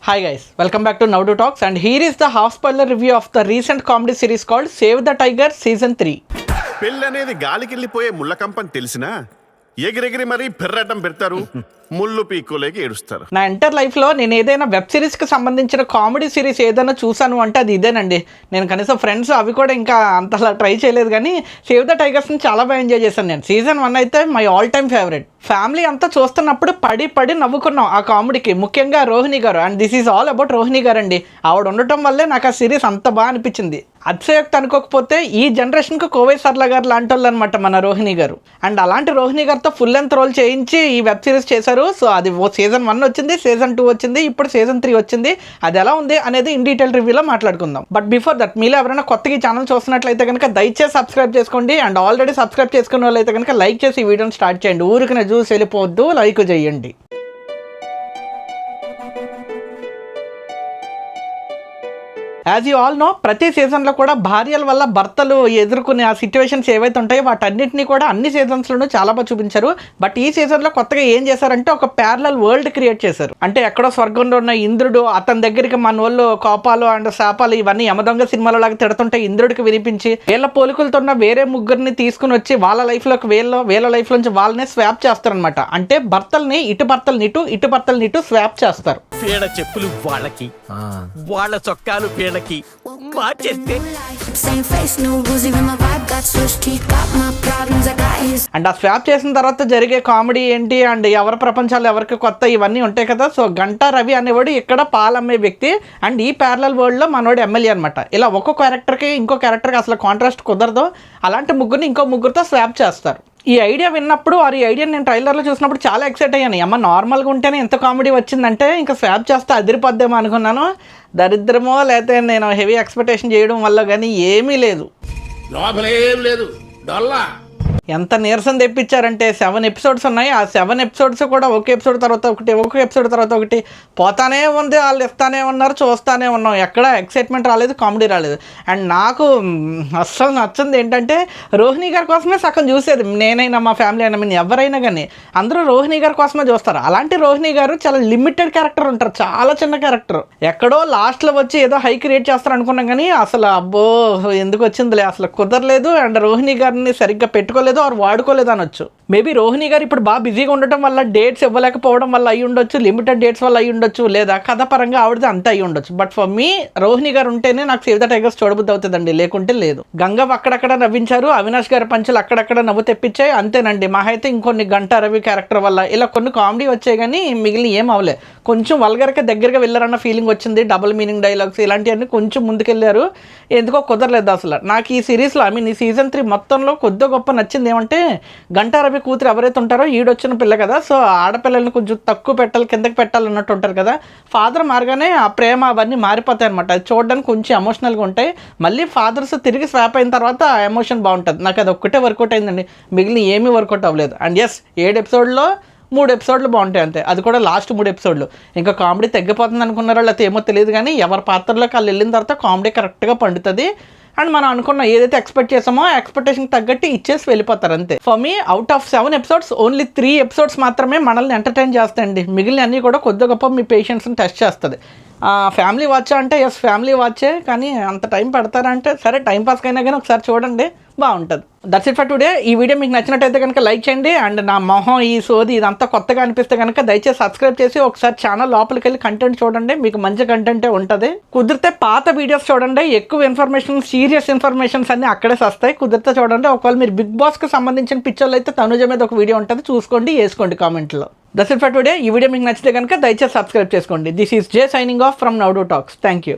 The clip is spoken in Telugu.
Hi guys, welcome back to Now To Talks, and here is the half spoiler review of the recent comedy series called Save the Tiger Season 3. పెళ్ళనేది గాలికెళ్ళిపోయే ముళ్ళ కంపని తెలిసినా ఎగిరెగిరి మరీ పెర్రటం పెడతారు, ముళ్ళు పీక్కోలేక ఏడుస్తారు. నా ఎంటర్ లైఫ్లో నేను ఏదైనా వెబ్ సిరీస్కి సంబంధించిన కామెడీ సిరీస్ ఏదైనా చూసాను అంటే అది ఇదేనండి. నేను కనీసం ఫ్రెండ్స్ అవి కూడా ఇంకా అంతలా ట్రై చేయలేదు, కానీ సేవ్ ద టైగర్స్ని చాలా బాగా ఎంజాయ్ చేశాను నేను. సీజన్ 1 అయితే my all time favourite. Family అంతా చూస్తున్నప్పుడు పడి నవ్వుకున్నాం ఆ కామెడీకి, ముఖ్యంగా రోహిణి గారు. And this is all about Rohini గారు అండి. ఆవిడ ఉండటం వల్లే నాకు ఆ సిరీస్ అంత బాగా అనిపించింది. అతిశయోక్తి అనుకోకపోతే ఈ జనరేషన్కి కోవై సర్లా గారు లాంటి వాళ్ళు అనమాట మన రోహిణి గారు. అండ్ అలాంటి రోహిణి గారితో ఫుల్ లెంత్ రోల్ చేయించి ఈ వెబ్ సిరీస్ చేశారు. సో అది సీజన్ 1 వచ్చింది, సీజన్ 2 వచ్చింది, ఇప్పుడు సీజన్ 3 వచ్చింది. అది ఎలా ఉంది అనేది ఇన్ డీటెయిల్ రివ్యూలో మాట్లాడుకుందాం. బట్ బిఫోర్ దట్, మీలో ఎవరైనా కొత్తగా ఈ ఛానల్ చూస్తున్నట్లయితే కనుక దయచేసి సబ్స్క్రైబ్ చేసుకోండి. అండ్ ఆల్రెడీ సబ్స్క్రైబ్ చేసుకున్న వాళ్ళైతే కనుక లైక్ చేసి ఈ వీడియోని స్టార్ట్ చేయండి. ఊరికి చూసి వెళ్ళిపోవద్దు, లైక్ చేయండి. యాజ్ యూ ఆల్ నో, ప్రతి సీజన్లో కూడా భార్యల వల్ల భర్తలు ఎదుర్కొనే ఆ సిచ్యువేషన్స్ ఏవైతే ఉంటాయో వాటన్నిటిని కూడా అన్ని సీజన్స్లోనూ చాలా బాగా చూపించారు. బట్ ఈ సీజన్లో కొత్తగా ఏం చేశారంటే ఒక ప్యారలల్ వరల్డ్ క్రియేట్ చేశారు. అంటే ఎక్కడో స్వర్గంలో ఉన్న ఇంద్రుడు అతని దగ్గరికి మన వాళ్ళు కోపాలు అండ్ శాపాలు ఇవన్నీ యమదొంగ సినిమాలో లాగా తిడుతుంటే ఇంద్రుడికి వినిపించి వీళ్ళ పోలికలతో ఉన్న వేరే ముగ్గురిని తీసుకుని వచ్చి వాళ్ళ లైఫ్లోకి వీళ్ళ లైఫ్ నుంచి వాళ్ళనే స్వాప్ చేస్తారనమాట. అంటే భర్తల్ని ఇటు భర్తల్ని ఇటు స్వాప్ చేస్తారు. పేడ చెప్పులు వాళ్ళకి, వాళ్ళ చొక్కాలు పేడకి మార్చేస్తే అండ్ ఆ స్వాప్ చేసిన తర్వాత జరిగే కామెడీ ఏంటి, అండ్ ఎవరి ప్రపంచాలు ఎవరికి కొత్త ఇవన్నీ ఉంటాయి కదా. సో గంటా రవి అనేవాడు ఇక్కడ పాలమ్మే వ్యక్తి, అండ్ ఈ ప్యారలల్ వరల్డ్లో మనోడు ఎమ్మెల్యే అనమాట. ఇలా ఒక్కో క్యారెక్టర్కి ఇంకో క్యారెక్టర్కి అసలు కాంట్రాస్ట్ కుదరదు. అలాంటి ముగ్గురిని ఇంకో ముగ్గురితో స్వాప్ చేస్తారు. ఈ ఐడియా విన్నప్పుడు ఈ ఐడియా నేను ట్రైలర్లో చూసినప్పుడు చాలా ఎక్సైట్ అయ్యాను. అమ్మ నార్మల్గా ఉంటేనే ఎంత కామెడీ వచ్చిందంటే ఇంకా స్వాప్ చేస్తే అదిరిపోద్దేమో అనుకున్నాను. దరిద్రమో లేకపోతే నేను హెవీ ఎక్స్పెక్టేషన్ చేయడం వల్ల కానీ ఏమీ లేదు. ఎంత నీరసం తెప్పించారంటే 7 ఎపిసోడ్స్ ఉన్నాయి. ఆ 7 ఎపిసోడ్స్ కూడా ఒక ఎపిసోడ్ తర్వాత ఒకటి పోతానే ఉంది. వాళ్ళు ఇస్తానే ఉన్నారు, చూస్తానే ఉన్నాం. ఎక్కడ ఎక్సైట్మెంట్ రాలేదు, కామెడీ రాలేదు. అండ్ నాకు అస్సలు నచ్చింది ఏంటంటే రోహిణి గారి కోసమే సగం చూసేది. నేనైనా మా ఫ్యామిలీ అయినా ఎవరైనా కానీ అందరూ రోహిణి గారి కోసమే చూస్తారు. అలాంటి రోహిణి గారు చాలా లిమిటెడ్ క్యారెక్టర్ ఉంటారు, చాలా చిన్న క్యారెక్టర్. ఎక్కడో లాస్ట్లో వచ్చి ఏదో హై క్రియేట్ చేస్తారు అనుకున్నాం, కానీ అసలు అబ్బో ఎందుకు వచ్చిందిలే, అసలు కుదరలేదు. అండ్ రోహిణి గారిని సరిగ్గా పెట్టుకోలేదు, వాడుకోలేదు అనొచ్చు. మేబీ రోహిణి గారు ఇప్పుడు బాగా బిజీగా ఉండటం వల్ల డేట్స్ ఇవ్వలేకపోవడం వల్ల అయ్యి ఉండొచ్చు, లిమిటెడ్ డేట్స్ వల్ల అయ్యి ఉండొచ్చు, లేదా కథ పరంగా ఆవిడది అంతా అయ్యి ఉండొచ్చు. బట్ ఫర్ మీ రోహిణి గారు ఉంటేనే నాకు సేవ్ ద టైగర్స్ చూడబుద్ధి అవుతుందండి, లేకుంటే లేదు. గంగవ్ అక్కడక్కడ నవ్వించారు, అవినాష్ గారి పంచులు అక్కడక్కడ నవ్వు తెప్పించాయి, అంతేనండి. మా అయితే ఇంకొన్ని గంటా రవి క్యారెక్టర్ వల్ల ఇలా కొన్ని కామెడీ వచ్చాయి, కానీ మిగిలిన ఏం అవ్వలే. కొంచెం వల్గర్గా దగ్గరగా వెళ్ళారన్న ఫీలింగ్ వచ్చింది. డబుల్ మీనింగ్ డైలాగ్స్ ఇలాంటివన్నీ కొంచెం ముందుకెళ్ళారు, ఎందుకో కుదరలేదు అసలు నాకు ఈ సిరీస్లో. ఈ సీజన్ 3 మొత్తంలో కొద్దిగా గొప్ప నచ్చింది ఏమంటే గంటా రవి కూతురు ఎవరైతే ఉంటారో ఈడొచ్చిన పిల్ల కదా. సో ఆడపిల్లల్ని కొంచెం తక్కువ పెట్టాలి, కిందకి పెట్టాలి అన్నట్టు ఉంటారు కదా. ఫాదర్ మారగానే ఆ ప్రేమ అవన్నీ మారిపోతాయి అనమాట. అది చూడడానికి కొంచెం ఎమోషనల్గా ఉంటాయి. మళ్ళీ ఫాదర్స్ తిరిగి స్వాప్ అయిన తర్వాత ఆ ఎమోషన్ బాగుంటుంది. నాకు అది ఒక్కటే వర్కౌట్ అయిందండి, మిగిలిన ఏమీ వర్కౌట్ అవ్వలేదు. అండ్ ఎస్ 7 ఎపిసోడ్లో 3 ఎపిసోడ్లు బాగుంటాయి అంతే, అది కూడా లాస్ట్ 3 ఎపిసోడ్లు. ఇంకా కామెడీ తగ్గిపోతుంది అనుకున్నారో లేకపోతే ఏమో తెలియదు, కానీ ఎవరి పాత్రలోకి వాళ్ళు వెళ్ళిన తర్వాత కామెడీ కరెక్ట్గా పండుతుంది. అండ్ మనం అనుకున్న ఏదైతే ఎక్స్పెక్ట్ చేసామో ఆ ఎక్స్పెక్టేషన్ తగ్గట్టు ఇచ్చేసి వెళ్ళిపోతారు అంతే. For me out of 7 episodes only 3 episodes మాత్రమే మనల్ని ఎంటర్టైన్ చేస్తాయండి. మిగిలిన అన్నీ కూడా కొద్ది గొప్ప మీ పేషెన్స్ని టెస్ట్ చేస్తుంది. ఫ్యామిలీ వాచ్ అంటే ఎస్ ఫ్యామిలీ వాచే, కానీ అంత టైం పెడతారంటే సరే టైం పాస్కి అయినా కానీ ఒకసారి చూడండి, బాగుంటుంది. That's it for today. ఈ వీడియో మీకు నచ్చినట్టయితే కనుక లైక్ చేయండి. అండ్ నా మొహం ఈ సోది ఇదంతా కొత్తగా అనిపిస్తే కనుక దయచేసి సబ్స్క్రైబ్ చేసి ఒకసారి ఛానల్ లోపలికి వెళ్ళి కంటెంట్ చూడండి, మీకు మంచి కంటెంటే ఉంటుంది. కుదిరితే పాత వీడియోస్ చూడండి, ఎక్కువ ఇన్ఫర్మేషన్ సీరియస్ ఇన్ఫర్మేషన్స్ అన్నీ అక్కడే వస్తాయి. కుదిరితే చూడండి. ఒకవేళ మీరు బిగ్ బాస్కి సంబంధించిన పిక్చర్లు అయితే తనుజ మీద ఒక వీడియో ఉంటుంది, చూసుకోండి, వేసుకోండి కామెంట్లో. That's it for today. ఈ వీడియో మీకు నచ్చితే కనుక దయచేసి సబ్స్క్రైబ్ చేసుకోండి. This is J signing off from now to talks. Thank you.